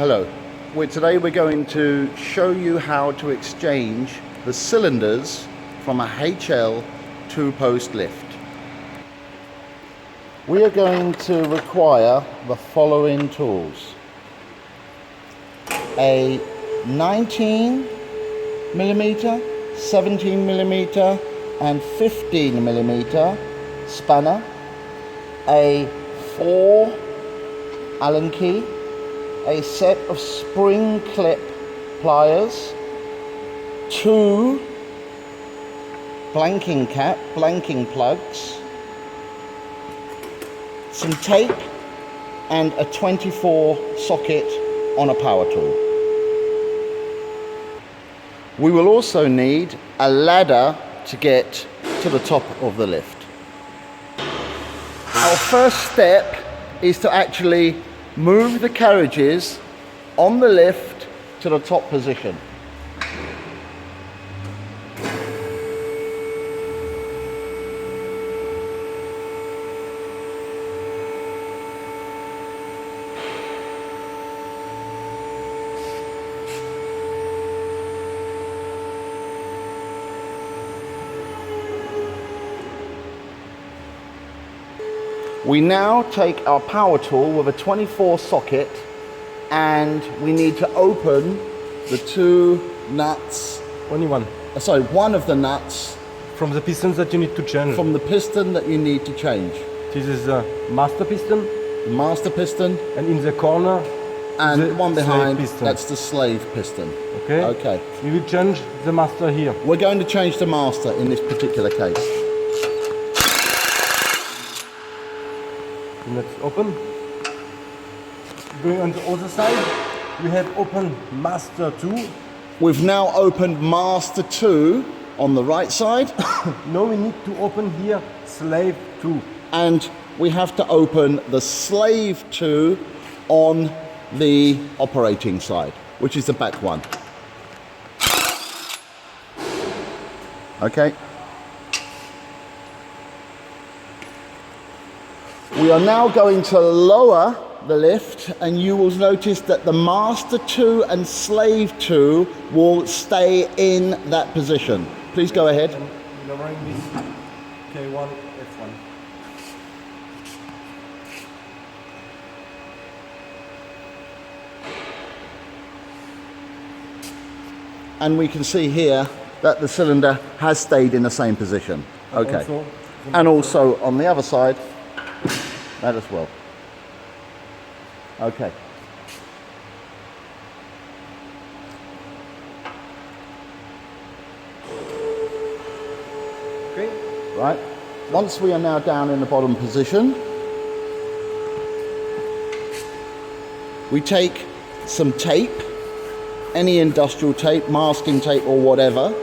Hello. Today we're going to show you how to exchange the cylinders from a HL two-post lift. We are going to require the following tools. A 19mm, 17mm and 15mm spanner, a 4 Allen key, a set of spring clip pliers, 2 blanking plugs, some tape and a 24 socket on a power tool. We will also need a ladder to get to the top of the lift. Our first step is to actually move the carriages on the lift to the top position. We now take our power tool with a 24 socket and we need to open the 2 nuts. Only one. Sorry, one of the nuts. From the pistons that you need to change. From the piston that you need to change. This is the master piston. Master piston. And in the corner, and the one behind, piston. That's the slave piston. Okay. Okay. We will change the master here. We're going to change the master in this particular case. Let's open. Going on the other side, we have opened master 2. We've now opened master 2 on the right side. Now we need to open here slave 2. And we have to open the slave 2 on the operating side, which is the back one. Okay. We are now going to lower the lift, and you will notice that the master 2 and slave 2 will stay in that position. Please go ahead. Lowering this K1, F1. And we can see here that the cylinder has stayed in the same position. Okay. And also on the other side, that as well. Okay. Okay. Right. Once we are now down in the bottom position, we take some tape, any industrial tape, masking tape or whatever,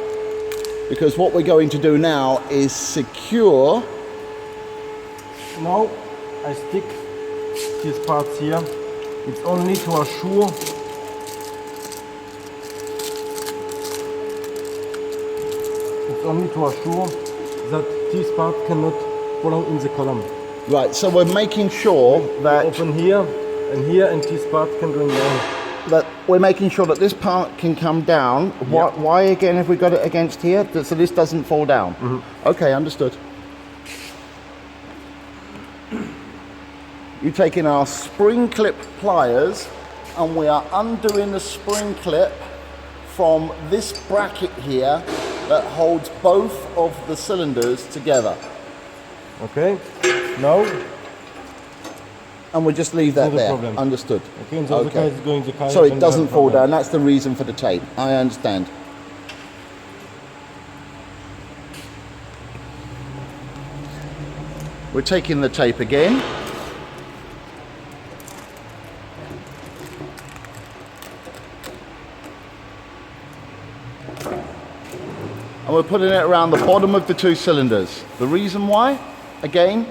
because what we're going to do now is secure. Now I stick these parts here. It's only to assure that this part cannot follow in the column. Right, so we're making sure that open here, and this part can go down. That we're making sure that this part can come down. Yep. Why again have we got it against here? So this doesn't fall down. Mm-hmm. Okay, understood. You're taking our spring clip pliers and we are undoing the spring clip from this bracket here that holds both of the cylinders together. Okay, now. And we'll just leave that there. Problem. Understood. Okay, and the other guy is going to carry. So it doesn't fall down. That's the reason for the tape. I understand. We're taking the tape again. And we're putting it around the bottom of the 2 cylinders. The reason why? Again?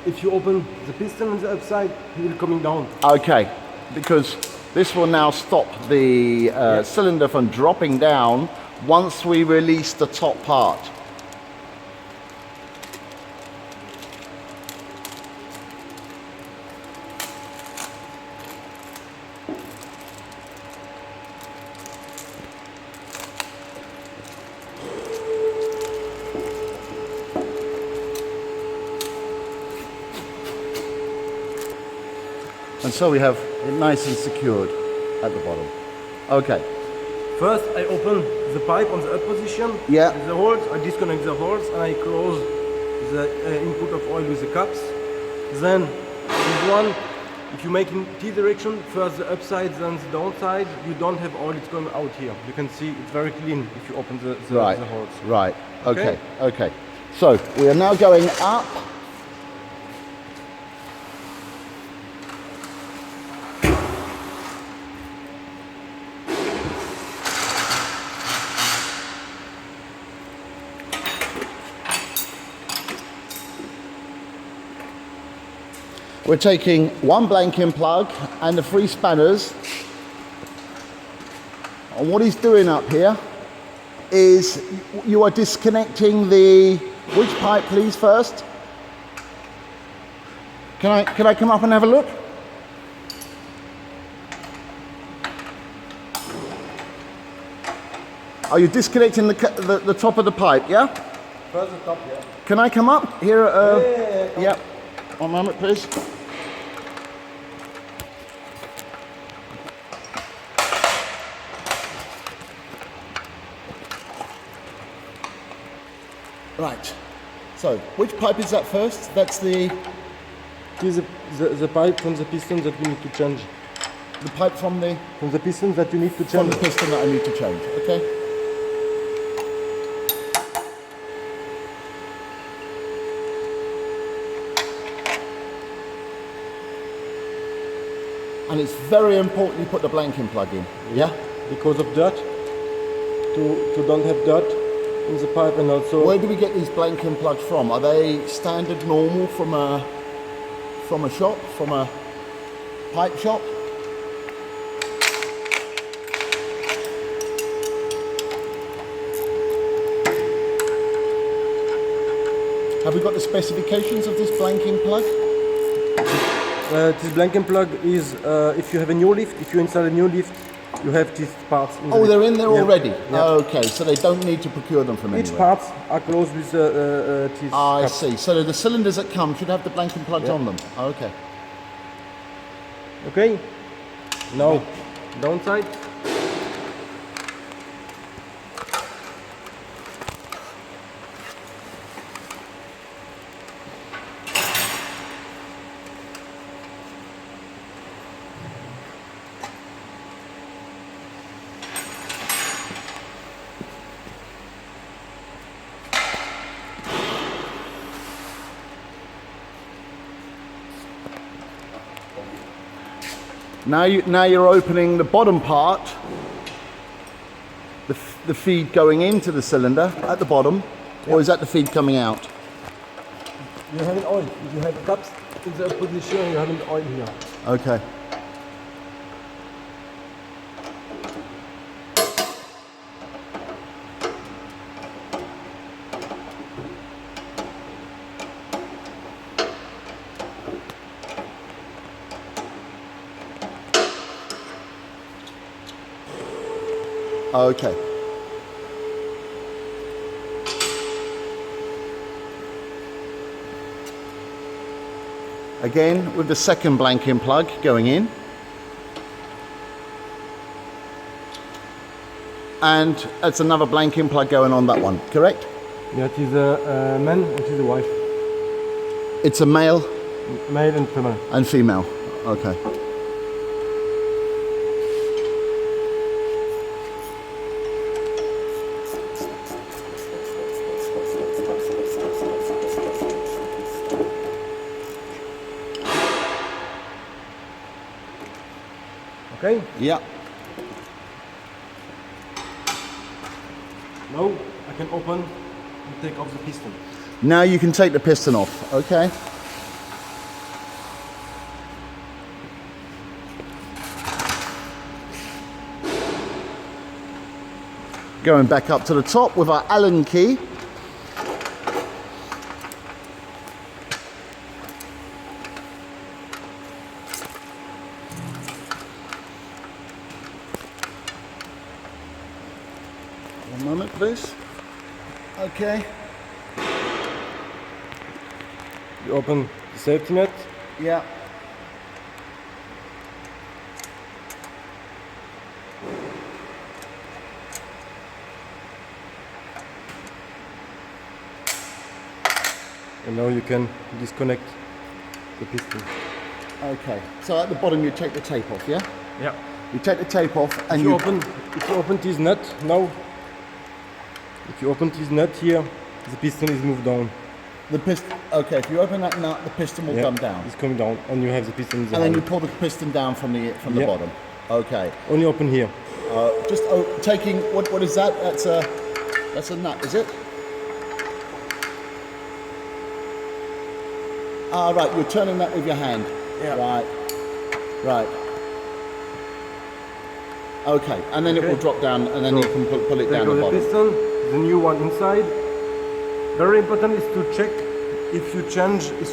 If you open the piston on the upside, it will coming down. Okay, because this will now stop the cylinder from dropping down once we release the top part. so we have it nice and secured at the bottom. Okay. First, I open the pipe on the up position. Yeah. With the holes, I disconnect the holes and I close the input of oil with the caps. Then, this one, if you make in T direction, first the upside, then the downside, you don't have oil, it's going out here. You can see it's very clean if you open the holes. Right. Okay. Okay. So we are now going up. We're taking one blanking plug and the 3 spanners. And what he's doing up here is you are disconnecting the, which pipe please first? Can I come up and have a look? Are you disconnecting the top of the pipe, yeah? First the top, yeah. Can I come up here? Yeah. One moment, please. Right. So, which pipe is that first? That's the This is the pipe from the piston that we need to change. pipe from the piston that you need to from change. the piston that I need to change. Okay. And it's very important you put the blanking plug in. Yeah. Because of dirt. To don't have dirt in the pipe, and also. Where do we get these blanking plugs from? Are they standard normal from a shop, from a pipe shop? Have we got the specifications of this blanking plug? This blanking plug is if you have a new lift, if you install a new lift, you have these parts in the lift. They're in there already? Yeah. Okay, so they don't need to procure them from Each anywhere. parts are closed with these I caps. see. So the cylinders that come should have the blanking plugs on them. Okay. Okay. Now, downside. Now you're opening the bottom part, the feed going into the cylinder at the bottom, or is that the feed coming out? You have an oil. If you have caps in the position, you have an oil here. Okay. Okay. Again, with the second blanking plug going in. And that's another blanking plug going on that one, correct? Yeah, it is a man, it is a wife. It's a male Male and female. and female. Okay. Okay? Yeah. Now I can open and take off the piston. Now you can take the piston off, okay? Going back up to the top with our Allen key. One moment, please. Okay. You open the safety net. Yeah. And now you can disconnect the piston. Okay, so at the bottom you take the tape off, yeah? Yeah. You take the tape off and If you open this nut now, if you open this nut here, the piston is moved down. the piston. Okay, if you open that nut, the piston will come down, It's coming down, and you have the piston in the and then you hole. pull the piston down from the Yeah. bottom. Okay, Only open here. just taking what is that? That's a nut, is it? Ah, right. You're turning that with your hand. Yeah. Right. Right. Okay, and then it Okay. will drop down, and then you can pull it There down goes the the bottom. piston, the new one inside. Very important is to check if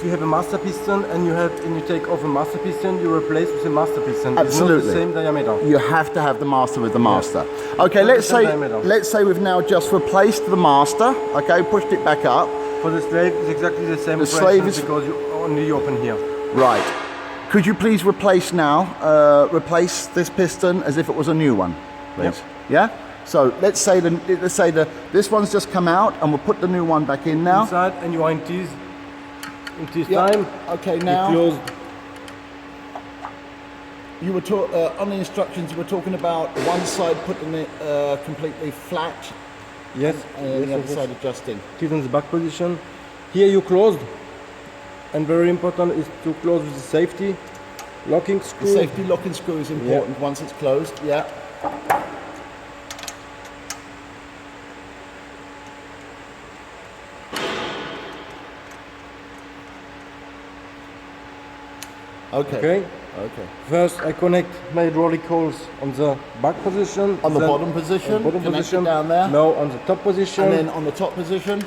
you have a master piston and you take off a master piston, you replace with a master piston. It's not Absolutely. the same diameter. You have to have the master with the master. Okay, Not let's the same say diameter. we've now just replaced the master. Okay, pushed it back up. For the slave, it's exactly the same The operation slave is- because you only open here. Right. Could you please replace this piston as if it was a new one, please? Yeah. So let's say this one's just come out, and we'll put the new one back in now. Inside, and you are in this Yeah. time. Okay, You now close. you were on the instructions. You were talking about one side putting it completely flat, Yes. and the yes, other yes. side adjusting. It is in the back position. Here you closed, and very important is to close with the safety locking The screw. safety locking screw is important once it's closed. Yeah. Okay. Okay. Okay. First, I connect my hydraulic hose on the back position. On the then bottom position, on bottom connect it position. down there. No, on the top position. And then on the top position.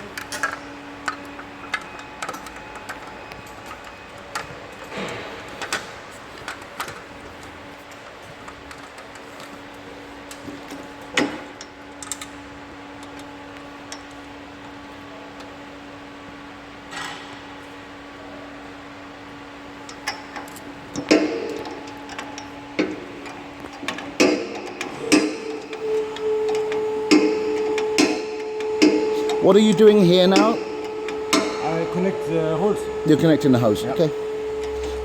What are you doing here now? I connect the hose. You're connecting the hose, okay?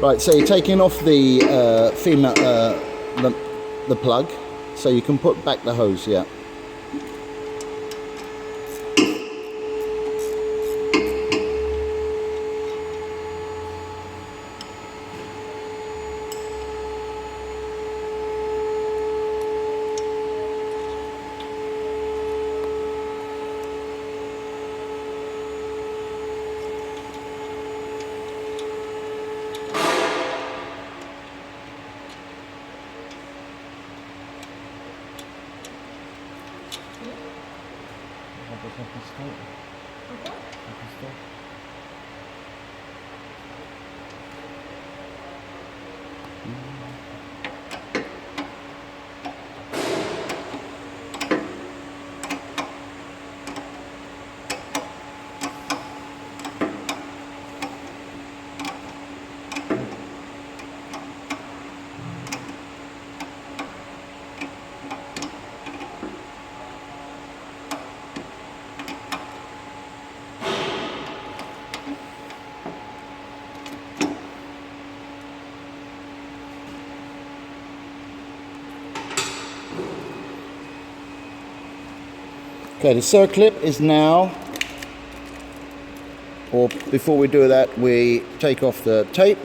Right, so you're taking off the female, the plug, so you can put back the hose, yeah. Okay, the circlip is now, or before we do that, we take off the tape.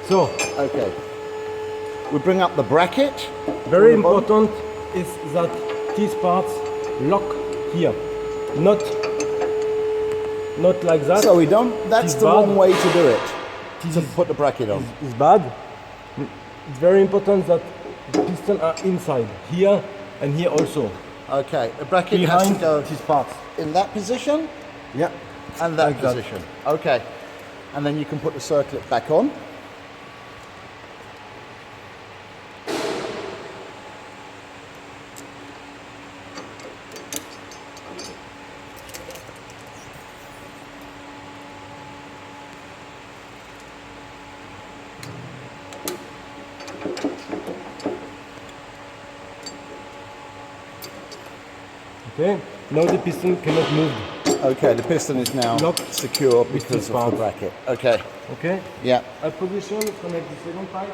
So, Okay. We bring up the bracket. very on the bottom. important is that these parts lock here, not like that. So we don't, that's It's the bad. wrong way to do it, This to is- put the bracket on. is bad. It's very important that the pistons are inside here and here also. Okay, the bracket has to behind go these parts. in that position Yeah. and that Like that. position. Okay, and then you can put the circlip back on. Okay. Now the piston cannot move. Okay, the piston is now Locked secure with because this of part. the bracket. Okay, Okay. yeah. At position, connect the second pipe.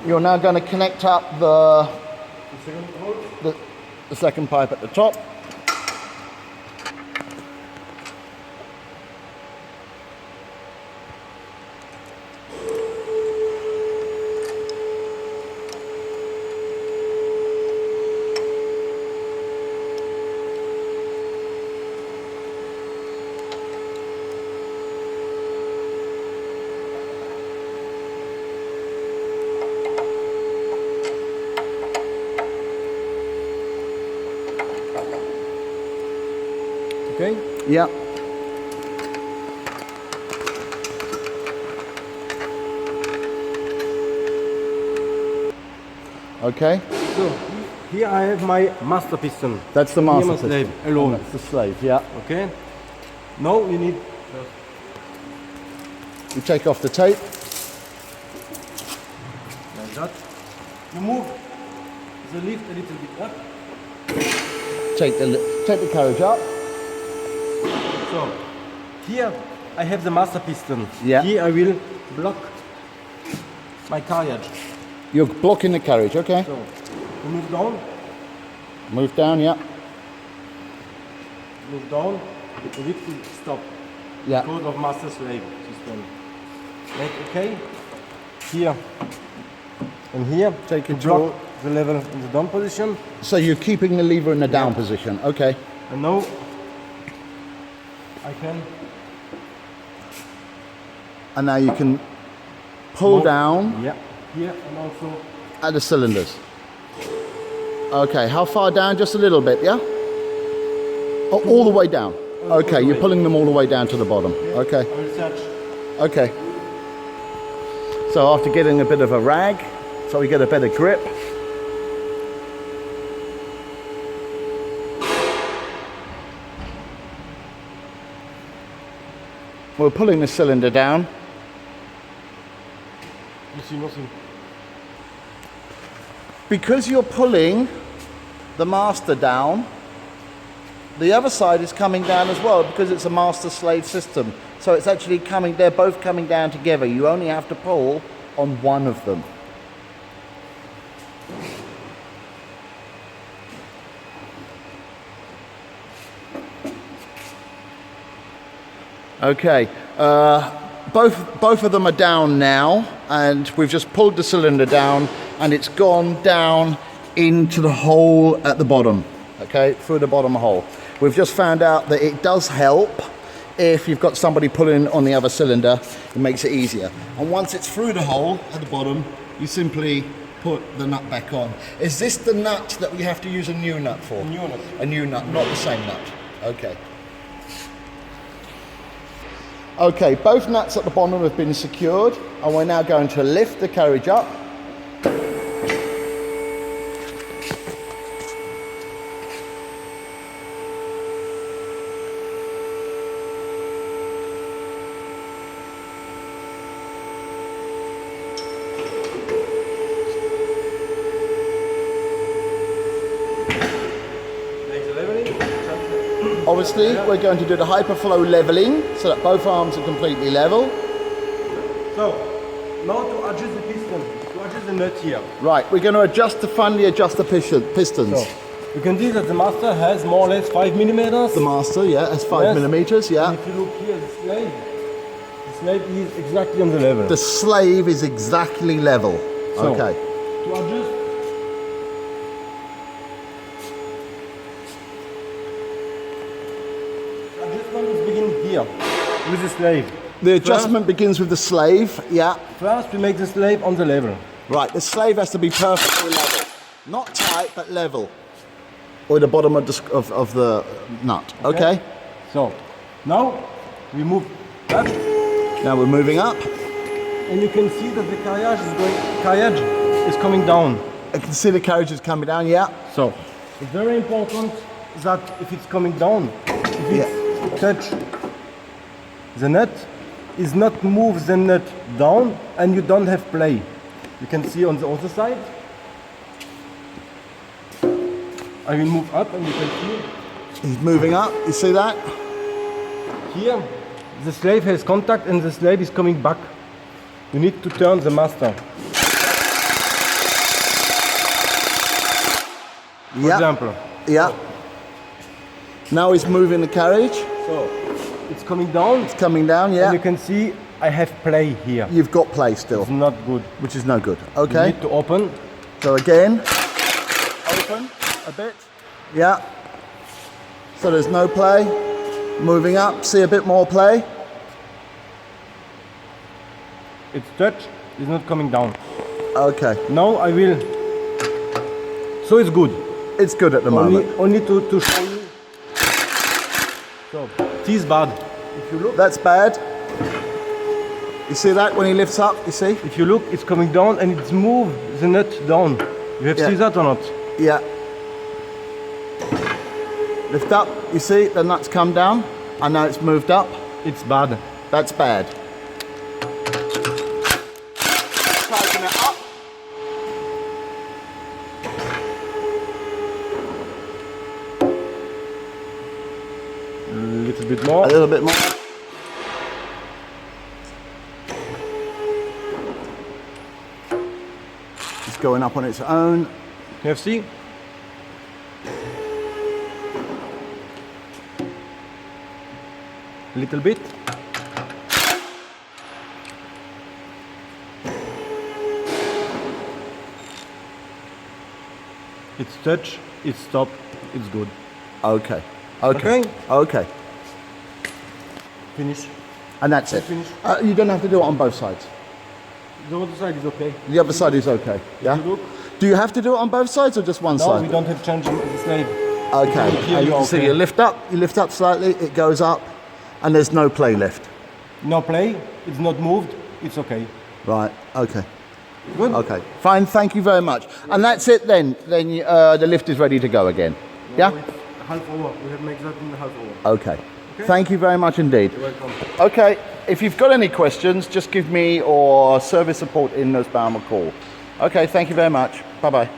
You're now going to connect up the, The second hole. the second pipe at the top. Okay. Yeah. Okay, So here I have my master piston. that's the Here master my piston. slave alone. That's the slave, yeah. Okay. Now you need You take off the tape. like that. You move the lift a little bit up. Take the carriage up. So here I have the master piston. Yeah. Here I will block my carriage. You're blocking the carriage, okay. So you move down, Move down, yeah. the lift will stop. Yeah. Because of master slave system. Make okay. Here and here. Take to control. block the level in the down position. So you're keeping the lever in the down position, okay. And now I can And now you can pull move- down Yeah. Here and also at the cylinders. Okay, how far down? Just a little bit, yeah? Oh, all the way down. all Okay, the you're way. pulling them all the way down to the bottom. Okay, I will search. okay. So after getting a bit of a rag, so we get a better grip. We're pulling the cylinder down. You see nothing. Because you're pulling the master down, the other side is coming down as well because it's a master-slave system. So it's actually coming, they're both coming down together. You only have to pull on one of them. Okay, both of them are down now, and we've just pulled the cylinder down, and it's gone down into the hole at the bottom. Okay, through the bottom hole. We've just found out that it does help if you've got somebody pulling on the other cylinder. It makes it easier. And once it's through the hole at the bottom, you simply put the nut back on. Is this the nut that we have to use a new nut for? A new nut. A new nut, not the same nut. Okay. Okay, both nuts at the bottom have been secured, and we're now going to lift the carriage up. Make the leveling. Obviously, we're going to do the hyperflow leveling so that both arms are completely level. So now to adjust the piston, to adjust the nut here. Right, we're going to adjust to finally adjust the pistons. So you can see that the master has more or less 5 millimeters. The master, yeah, has 5 Yes. millimeters, yeah. And if you look here, the slave is exactly on the level. The slave is exactly level. So, Okay. To adjust, the adjustment is begin here with the slave. The adjustment begins with the slave, yeah. First, we make the slave on the level. Right, the slave has to be perfectly level. Not tight, but level. Or the bottom of the nut. Okay. So now we move up, Now we're moving up. and you can see that the carriage is coming down. I can see the carriage is coming down. Yeah. So it's very important that if it's coming down, if it touch the nut, is not move the nut down, and you don't have play. You can see on the other side. I will move up, and you can see He's moving up. You see that? here the slave has contact, and the slave is coming back. You need to turn the master. For Yeah. example. Yeah. Now he's moving the carriage. So it's coming down, It's coming down. and Yeah. you can see I have play here. You've got play still, It's not good. which is no good. You Okay. need to open. So again, open a bit. Yeah. So there's no play. Moving up. See a bit more play. It's touch. It's not coming down. Okay. Now I will. So it's good. It's good at the moment. Only to show you. So it is bad. If you look, That's bad. You see that when he lifts up? You see? if you look, it's coming down and it's moved the nut down. You have Yeah. seen that or not? Yeah. Lift up. You see the nuts come down. I know it's moved up. It's bad. That's bad. Tighten it up. A little bit A more. little bit more. It's going up on its own. You have seen? A little bit. It's touch. It's stop. It's good. Okay. Okay. Okay. Okay. Finish. And that's it. Finish. You don't have to do it on both sides. The other side is okay. The other side is okay. Yeah. Look. Do you have to do it on both sides or just one No, side? we don't have change the slave. Okay. Here And you are so okay. you lift up slightly, it goes up, and there's no play left. No play. It's not moved. It's okay. Right. Okay. Good. Okay. Fine. Thank you very much. And that's it then. Then the lift is ready to go again. Yeah. Now it's half hour. We have made that in the half hour. Okay. Thank you very much indeed. You're welcome. Okay. If you've got any questions, just give me or service support in Nussbaum a call. Okay. Thank you very much. Bye bye.